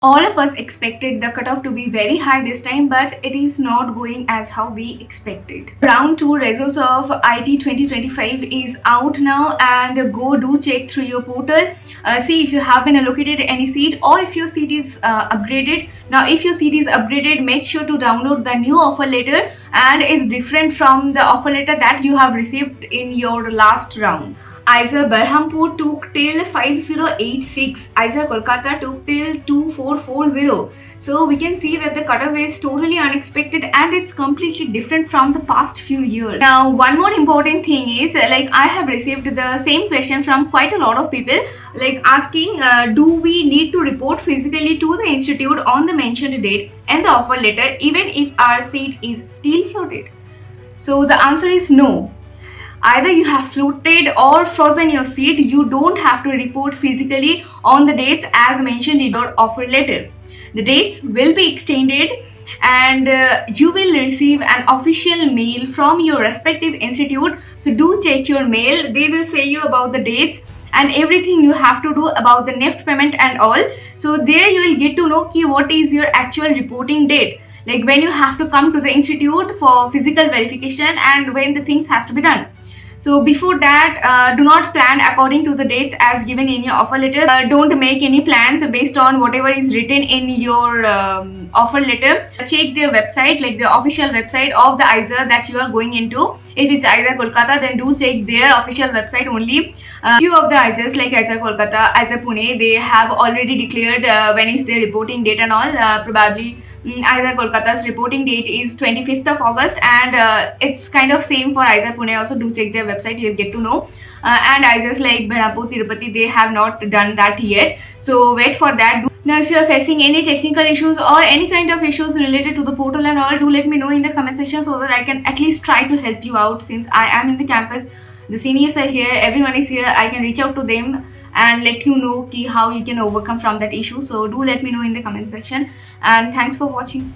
All of us expected the cutoff to be very high this time, but it is not going as how we expected. Round 2 results of IT 2025 is out now, and go do check through your portal. See if you have been allocated any seat or if your seat is upgraded. Now, if your seat is upgraded, make sure to download the new offer letter and is different from the offer letter that you have received in your last round. Either Berhampur took till 5086, either Kolkata took till 2440. So we can see that the cutoff is totally unexpected and it's completely different from the past few years. Now, one more important thing is I have received the same question from quite a lot of people, asking do we need to report physically to the institute on the mentioned date and the offer letter even if our seat is still floated? So the answer is no. Either you have floated or frozen your seat, you don't have to report physically on the dates as mentioned in your offer letter. The dates will be extended and you will receive an official mail from your respective institute. So do check your mail. They will say you about the dates and everything you have to do about the NEFT payment and all. So there you will get to know what is your actual reporting date, like when you have to come to the institute for physical verification and when the things has to be done. So before that, do not plan according to the dates as given in your offer letter. Don't make any plans based on whatever is written in your offer letter. Check their website, like the official website of the IISER that you are going into. If it's IISER Kolkata, then do check their official website only. Few of the IISERs like IISER Kolkata, IISER Pune, they have already declared when is their reporting date and all. Probably IISER Kolkata's reporting date is 25th of August, and it's kind of same for IISER Pune also. Do check their website, you'll get to know. And IISERs like Berhampur, Tirupati, they have not done that yet. So wait for that. Now, if you are facing any technical issues or any kind of issues related to the portal and all, do let me know in the comment section so that I can at least try to help you out. Since I am in the campus, the seniors are here, everyone is here, I can reach out to them and let you know how you can overcome from that issue. So do let me know in the comment section, and thanks for watching.